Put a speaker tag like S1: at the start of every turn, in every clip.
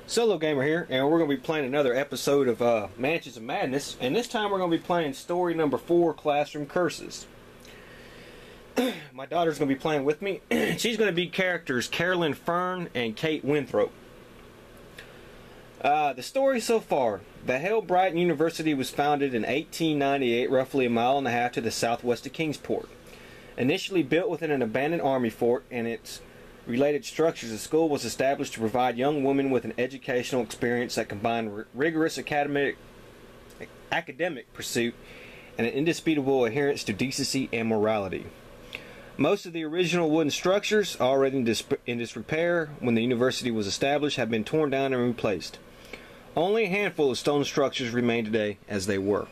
S1: SoloGamer here, and we're going to be playing another episode of Mansions of Madness, and this time we're going to be playing story number 4, Classroom Curses. My daughter's going to be playing with me. She's going to be characters Carolyn Fern and Kate Winthrop. The story so far. The Hale-Brighton University was founded in 1898, roughly a mile and a half to the southwest of Kingsport. Initially built within an abandoned army fort and its related structures, the school was established to provide young women with an educational experience that combined rigorous academic pursuit and an indisputable adherence to decency and morality. Most of the original wooden structures, already in disrepair when the university was established, have been torn down and replaced. Only a handful of stone structures remain today as they were.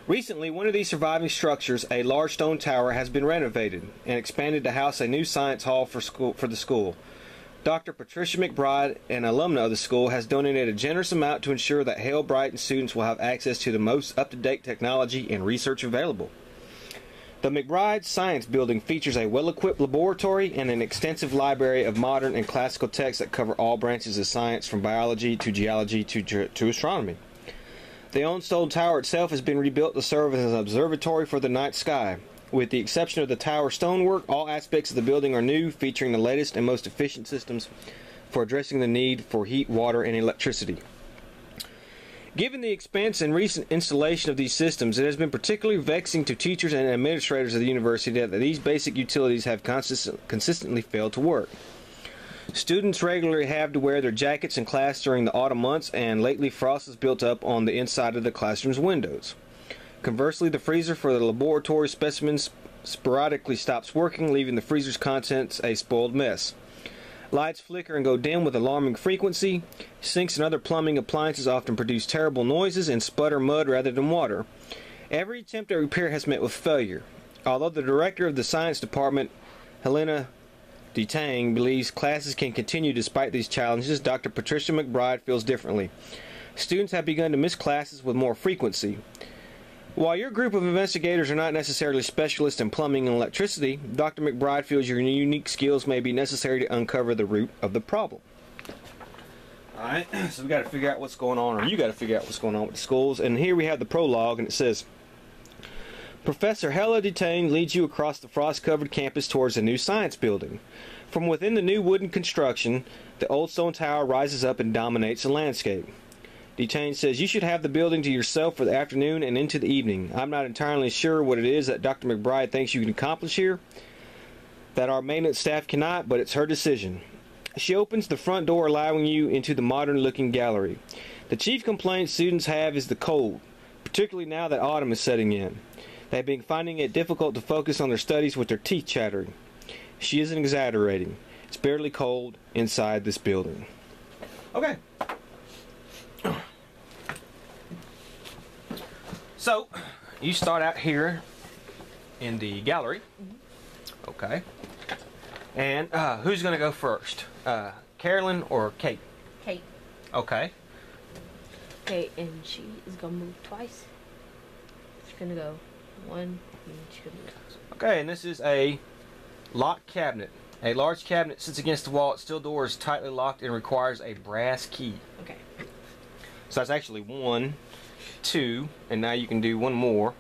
S1: Recently, one of these surviving structures, a large stone tower, has been renovated and expanded to house a new science hall for the school. Dr. Patricia McBride, an alumna of the school, has donated a generous amount to ensure that Hale-Brighton students will have access to the most up-to-date technology and research available. The McBride Science Building features a well-equipped laboratory and an extensive library of modern and classical texts that cover all branches of science, from biology to geology to astronomy. The old stone tower itself has been rebuilt to serve as an observatory for the night sky. With the exception of the tower stonework, all aspects of the building are new, featuring the latest and most efficient systems for addressing the need for heat, water, and electricity. Given the expense and recent installation of these systems, it has been particularly vexing to teachers and administrators of the university that these basic utilities have consistently failed to work. Students regularly have to wear their jackets in class during the autumn months, and lately frost has built up on the inside of the classroom's windows. Conversely, the freezer for the laboratory specimens sporadically stops working, leaving the freezer's contents a spoiled mess. Lights flicker and go dim with alarming frequency. Sinks and other plumbing appliances often produce terrible noises and sputter mud rather than water. Every attempt at repair has met with failure. Although the director of the science department, Helena DeTang, believes classes can continue despite these challenges, Dr. Patricia McBride feels differently. Students have begun to miss classes with more frequency. While your group of investigators are not necessarily specialists in plumbing and electricity, Dr. McBride feels your unique skills may be necessary to uncover the root of the problem. Alright, so we got to figure out what's going on, or you got to figure out what's going on with the schools. And here we have the prologue, and it says, Professor Hella DeTang leads you across the frost-covered campus towards a new science building. From within the new wooden construction, the old stone tower rises up and dominates the landscape. DeTang says you should have the building to yourself for the afternoon and into the evening. I'm not entirely sure what it is that Dr. McBride thinks you can accomplish here, that our maintenance staff cannot, but it's her decision. She opens the front door, allowing you into the modern-looking gallery. The chief complaint students have is the cold, particularly now that autumn is setting in. They've been finding it difficult to focus on their studies with their teeth chattering. She isn't exaggerating. It's barely cold inside this building. Okay. So, you start out here in the gallery. Okay. And who's going to go first? Carolyn or Kate?
S2: Kate.
S1: Okay.
S2: Okay, and she is going to move twice. She's going to go one, and she's going to move twice.
S1: Okay, and this is a locked cabinet. A large cabinet sits against the wall. Its steel door is tightly locked and requires a brass key.
S2: Okay.
S1: So that's actually 1, 2, and now you can do one more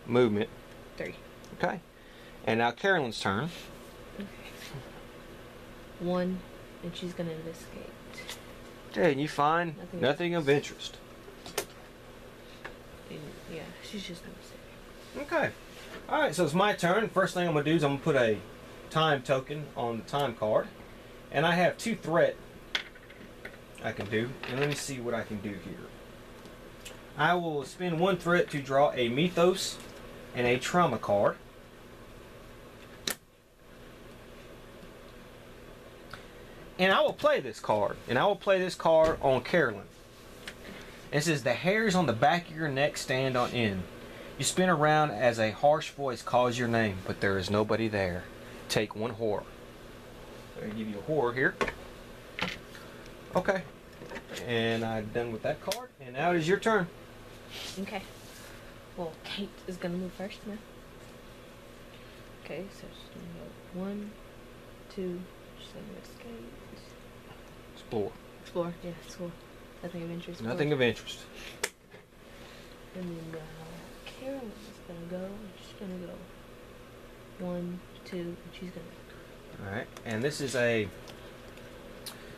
S1: movement.
S2: 3.
S1: Okay. And now Carolyn's turn.
S2: Okay. 1, and she's going to investigate.
S1: Okay, and you find nothing of interest.
S2: And, yeah, she's just going to sit.
S1: Okay. Alright, so it's my turn. First thing I'm going to do is I'm going to put a time token on the time card. And I have 2 threat I can do. And let me see what I can do here. I will spend 1 threat to draw a mythos and a trauma card. And I will play this card. And I will play this card on Carolyn. It says, the hairs on the back of your neck stand on end. You spin around as a harsh voice calls your name, but there is nobody there. Take 1 horror. So I give you a horror here. Okay. And I'm done with that card. And now it is your turn.
S2: Okay. Well, Kate is going to move first now. Okay, so she's going to go 1, 2, she's going to escape.
S1: Explore.
S2: explore. Yeah, explore. Nothing of interest.
S1: Nothing of interest.
S2: And then Carolyn's gonna go. She's gonna go 1, 2, and she's gonna.
S1: Alright, and this is a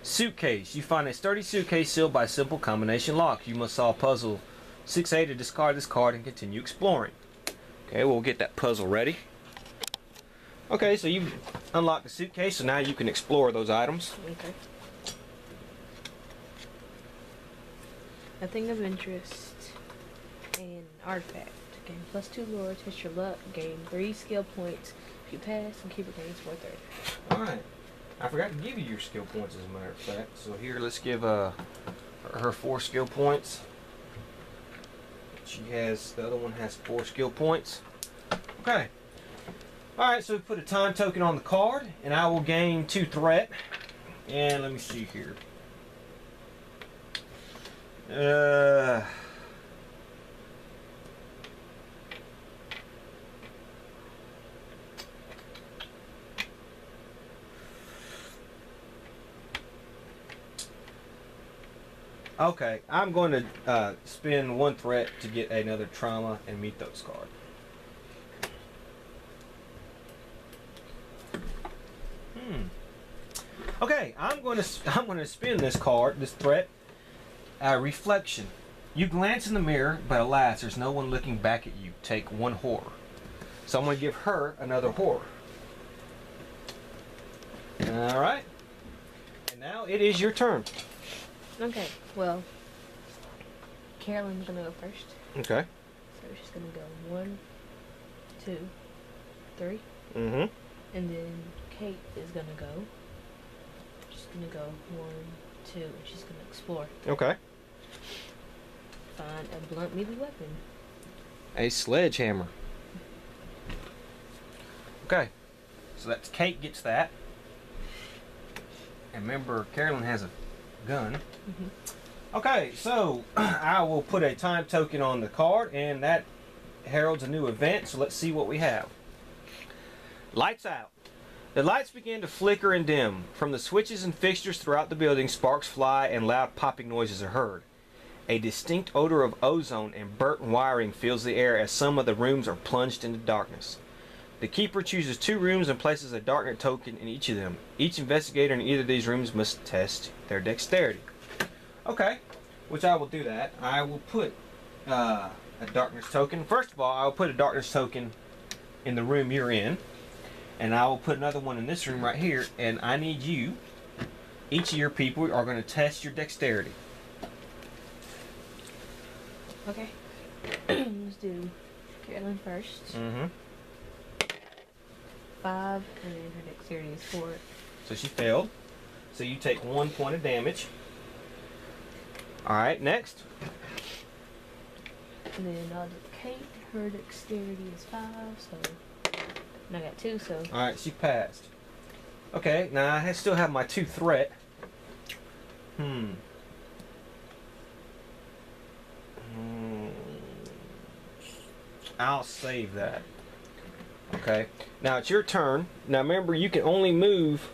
S1: suitcase. You find a sturdy suitcase sealed by a simple combination lock. You must solve puzzle 6A to discard this card and continue exploring. Okay, we'll get that puzzle ready. Okay, so you've unlocked the suitcase, so now you can explore those items.
S2: Okay. Nothing of interest. And artifact. Gain +2 lore, test your luck, gain 3 skill points if you pass, and keep it gains 430.
S1: Alright. I forgot to give you your skill points as a matter of fact. So here, let's give her 4 skill points. She has, the other one has 4 skill points. Okay. Alright, so we put a time token on the card, and I will gain 2 threat. And let me see here. Okay, I'm going to spend 1 threat to get another trauma and meet those cards. Okay, I'm going to spin this card, this threat. Reflection. You glance in the mirror, but alas, there's no one looking back at you. Take 1 horror. So I'm going to give her another horror. All right. And now it is your turn.
S2: Okay, well, Carolyn's gonna go first.
S1: Okay.
S2: So she's gonna go 1, 2, 3.
S1: Mm-hmm.
S2: And then Kate is gonna go. She's gonna go 1, 2, and she's gonna explore.
S1: Okay.
S2: Find a blunt melee weapon.
S1: A sledgehammer. Okay. So that's Kate gets that. And remember, Carolyn has a gun.
S2: Mm-hmm.
S1: Okay, so I will put a time token on the card, and that heralds a new event. So let's see what we have. Lights out. The lights begin to flicker and dim. From the switches and fixtures throughout the building, sparks fly and loud popping noises are heard. A distinct odor of ozone and burnt wiring fills the air as some of the rooms are plunged into darkness. The keeper chooses 2 rooms and places a darknet token in each of them. Each investigator in either of these rooms must test their dexterity. Okay, which I will do that. I will put a darkness token. First of all, I will put a darkness token in the room you're in. And I will put another one in this room right here. And I need you, each of your people are going to test your dexterity.
S2: Okay. Let's do Carolyn first.
S1: Mm-hmm.
S2: 5, and then her dexterity is 4.
S1: So she failed. So you take 1 point of damage. Alright, next.
S2: And then I'll do Kate. Her dexterity is 5, so... And I got 2, so...
S1: Alright, she passed. Okay, now I still have my 2 threat. I'll save that. Okay, now it's your turn. Now remember, you can only move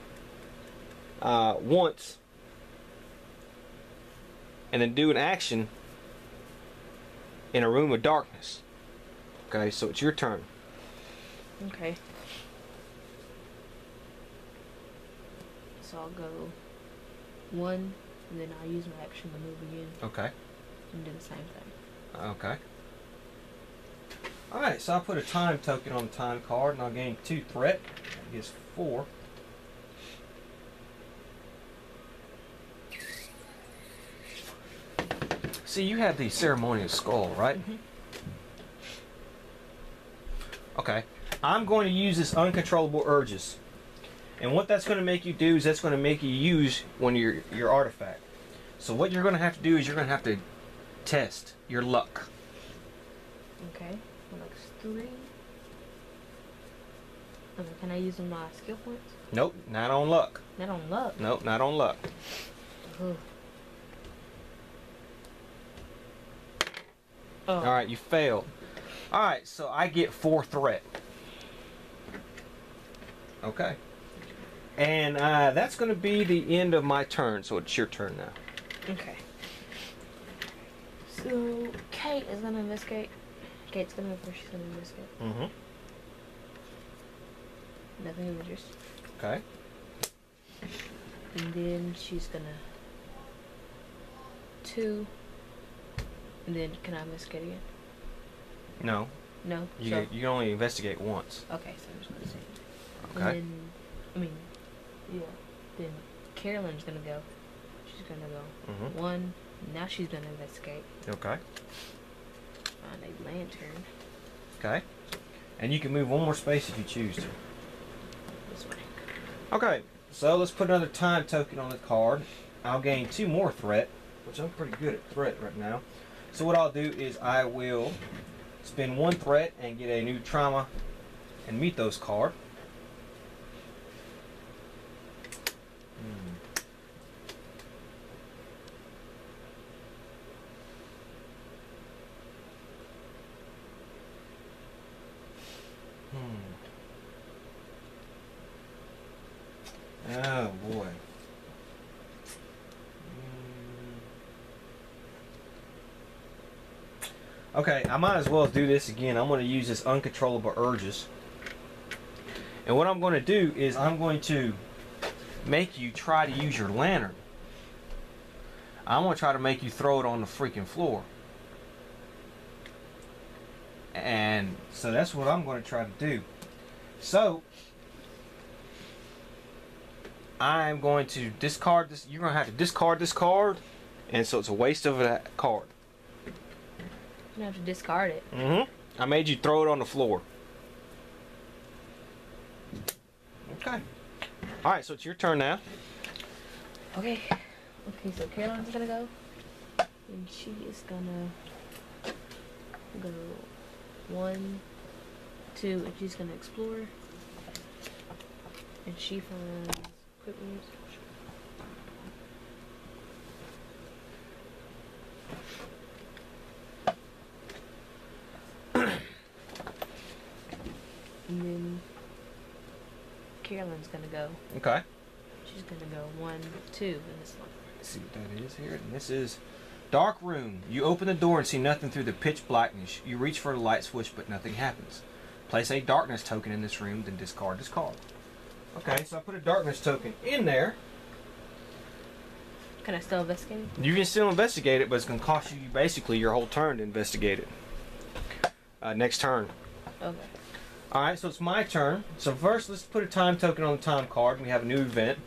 S1: once and then do an action in a room of darkness. Okay, so it's your turn.
S2: Okay. So I'll go 1, and then I'll use my action to move again.
S1: Okay.
S2: And do the same thing.
S1: Okay. Alright, so I'll put a time token on the time card, and I'll gain 2 threat. That gives 4. See, you have the ceremonial skull, right?
S2: Mm-hmm.
S1: Okay. I'm going to use this uncontrollable urges. And what that's going to make you do is that's going to make you use your artifact. So what you're going to have to do is you're going to have to test your luck.
S2: Okay. Luck's 3. Okay, can I use my skill points?
S1: Nope, not on luck.
S2: Not on luck?
S1: Nope, not on luck.
S2: Ugh. Oh.
S1: Alright, you failed. Alright, so I get 4 threat. Okay. And that's going to be the end of my turn, so it's your turn now.
S2: Okay. So Kate is gonna investigate. Kate's gonna go first. She's gonna investigate.
S1: Mm-hmm.
S2: Nothing of interest.
S1: Okay.
S2: And then she's gonna 2. And then can I investigate again?
S1: No.
S2: No.
S1: You can only investigate once.
S2: Okay, so I'm just gonna say.
S1: Okay.
S2: And then, yeah. Then Carolyn's gonna go. She's gonna go 1. Now she's gonna investigate.
S1: Okay.
S2: Find a lantern.
S1: Okay. And you can move one more space if you choose to.
S2: This way.
S1: Okay. So let's put another time token on the card. I'll gain 2 more threat, which I'm pretty good at threat right now. So what I'll do is I will spend 1 threat and get a new trauma and meet those card. Oh boy. Okay, I might as well do this again. I'm going to use this uncontrollable urges. And what I'm going to do is I'm going to make you try to use your lantern. I'm going to try to make you throw it on the freaking floor. And so that's what I'm going to try to do. So I'm going to discard this. You're going to have to discard this card. And so it's a waste of that card.
S2: You have to discard it.
S1: I made you throw it on the floor. Okay. Alright, so it's your turn now.
S2: Okay. Okay, so Caroline's gonna go. And she is gonna go 1, 2, and she's gonna explore. And she finds equipment. And then Caroline's gonna go.
S1: Okay.
S2: She's gonna go 1, 2 in this one.
S1: Let's see what that is here. And this is dark room. You open the door and see nothing through the pitch blackness. You reach for the light switch, but nothing happens. Place a darkness token in this room, then discard this card. Okay, so I put a darkness token in there.
S2: Can I still investigate it?
S1: You can still investigate it, but it's going to cost you basically your whole turn to investigate it. Next turn.
S2: Okay.
S1: Alright, so it's my turn. So first, let's put a time token on the time card. We have a new event.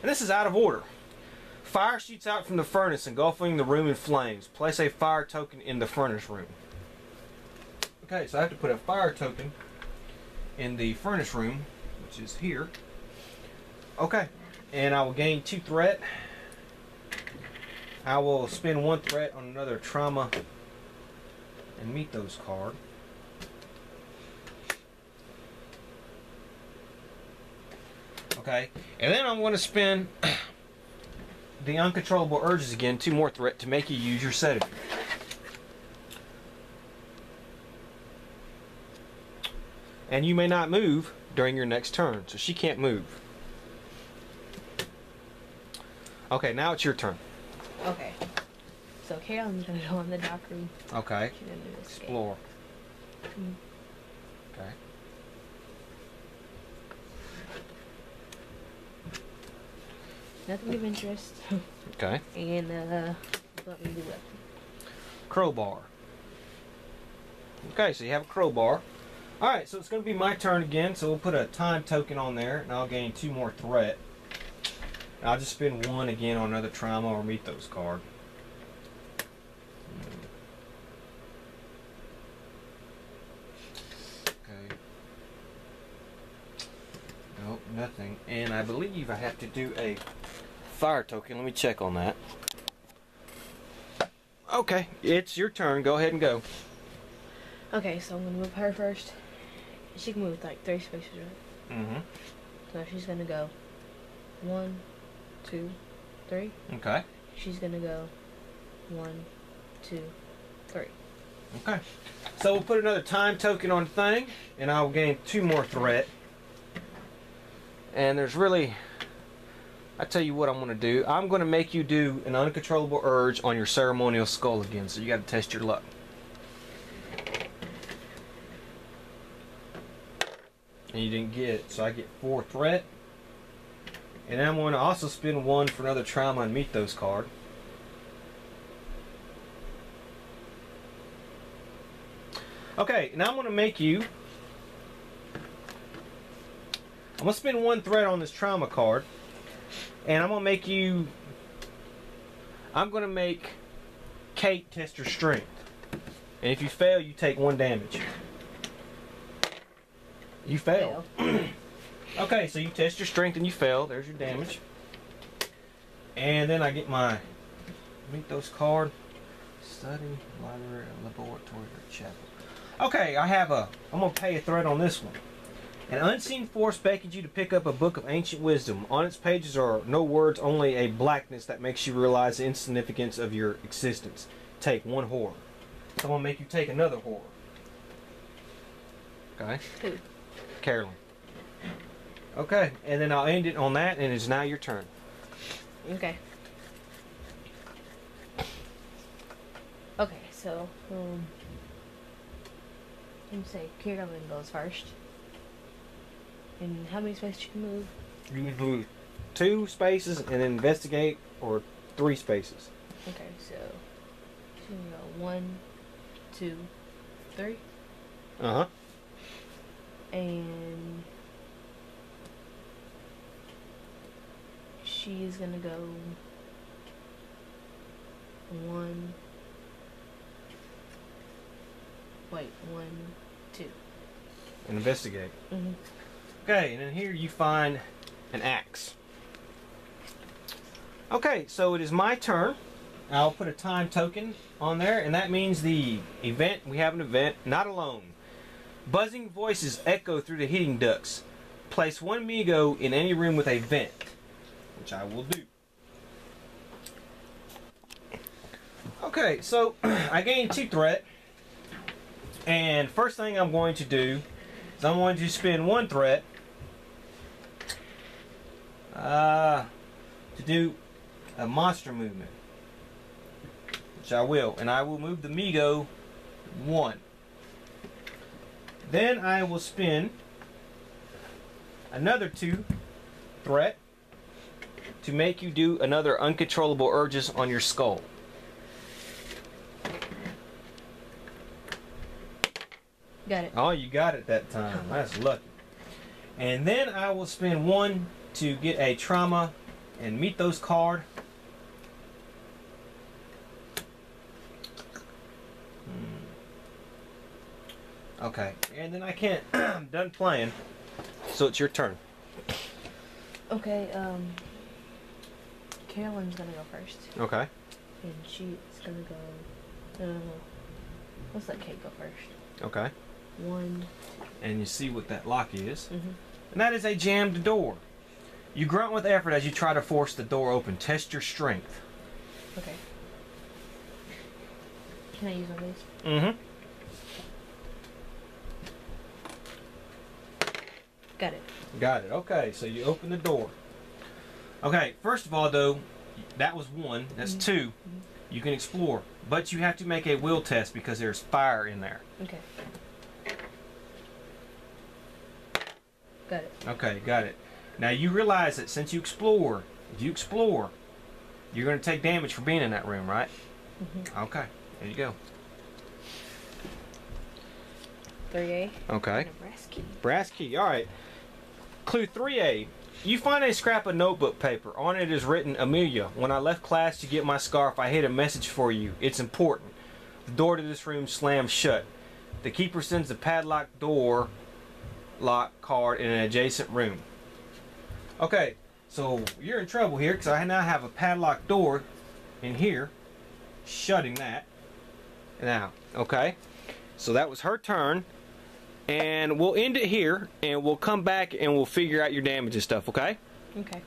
S1: And this is out of order. Fire shoots out from the furnace, engulfing the room in flames. Place a fire token in the furnace room. Okay, so I have to put a fire token in the furnace room, which is here. Okay, and I will gain 2 threat. I will spend 1 threat on another trauma and meet those card. Okay, and then I'm going to spend the uncontrollable urges again, 2 more threat to make you use your sedative. And you may not move during your next turn, so she can't move. Okay, now it's your turn.
S2: Okay. So Caroline's gonna go in the dock room.
S1: Okay.
S2: She's gonna do this
S1: Explore. Okay.
S2: Nothing of interest.
S1: Okay.
S2: And let me do weapon.
S1: Crowbar. Okay, so you have a crowbar. Alright, so it's going to be my turn again, so we'll put a time token on there, and I'll gain 2 more threat. And I'll just spend 1 again on another trauma or meet those card. Okay. Nope, nothing. And I believe I have to do a fire token. Let me check on that. Okay, it's your turn. Go ahead and go.
S2: Okay, so I'm gonna move her first. She can move like 3 spaces, right?
S1: Mm-hmm.
S2: So she's gonna go 1, 2, 3.
S1: Okay.
S2: She's gonna go 1, 2, 3.
S1: Okay. So we'll put another time token on the thing, and I'll gain 2 more threat. And there's really I tell you what I'm going to do. I'm going to make you do an uncontrollable urge on your ceremonial skull again. So you got to test your luck. And you didn't get it. So I get 4 threat. And I'm going to also spend 1 for another trauma and meet those card. Okay, now I'm going to make you... I'm going to spend 1 threat on this trauma card. And I'm going to make you... I'm going to make Kate test her strength. And if you fail, you take 1 damage. You fail. Okay, so you test your strength and you fail. There's your damage. And then I get my... Meet those card. Study, library, laboratory, or chapel. Okay, I have a... I'm going to pay a threat on this one. An unseen force beckons you to pick up a book of ancient wisdom. On its pages are no words, only a blackness that makes you realize the insignificance of your existence. Take 1 horror. So I'm going to make you take another horror. Okay?
S2: Who?
S1: Carolyn. Okay, and then I'll end it on that, and it's now your turn.
S2: Okay. Okay, so, let me say Carolyn goes first. And how many spaces you can move?
S1: You can move 2 spaces and then investigate, or 3 spaces.
S2: Okay, so she's gonna go 1, 2, 3.
S1: Uh-huh.
S2: And she's gonna go 1. Wait, 1, 2.
S1: And investigate.
S2: Mm-hmm.
S1: Okay, and then here you find an axe. Okay, so it is my turn. I'll put a time token on there, and that means the event, we have an event, not alone. Buzzing voices echo through the heating ducts. Place 1 Migo in any room with a vent, which I will do. Okay, so I gained 2 threat, and first thing I'm going to do is I'm going to spend 1 threat to do a monster movement, which I will, and I will move the Migo 1. Then I will spend another 2 threat to make you do another uncontrollable urges on your skull.
S2: Got it.
S1: Oh, you got it that time. That's lucky. And then I will spend 1 to get a trauma and meet those card. Okay, and then I can't. I'm done playing, so it's your turn.
S2: Okay, Carolyn's gonna go first.
S1: Okay.
S2: And she's gonna go. No. Let's let Kate go first.
S1: Okay.
S2: 1.
S1: And you see what that lock is.
S2: Mm-hmm.
S1: And that is a jammed door. You grunt with effort as you try to force the door open. Test your strength.
S2: Okay. Can I use one of these?
S1: Mm-hmm.
S2: Got it.
S1: Got it. Okay, so you open the door. Okay, first of all, though, that was 1. That's 2.
S2: Mm-hmm.
S1: You can explore, but you have to make a will test because there's fire in there.
S2: Okay. Got it.
S1: Okay, got it. Now you realize that since you explore, if you explore, you're going to take damage for being in that room, right?
S2: Mm-hmm.
S1: Okay, there you go.
S2: 3A.
S1: Okay.
S2: And a brass key.
S1: Brass key, alright. Clue 3A. You find a scrap of notebook paper. On it is written, Amelia, when I left class to get my scarf, I hid a message for you. It's important. The door to this room slams shut. The keeper sends the padlocked door lock card in an adjacent room. Okay, so you're in trouble here because I now have a padlocked door in here, shutting that. Now, okay, so that was her turn. And we'll end it here, and we'll come back and we'll figure out your damage and stuff, okay?
S2: Okay.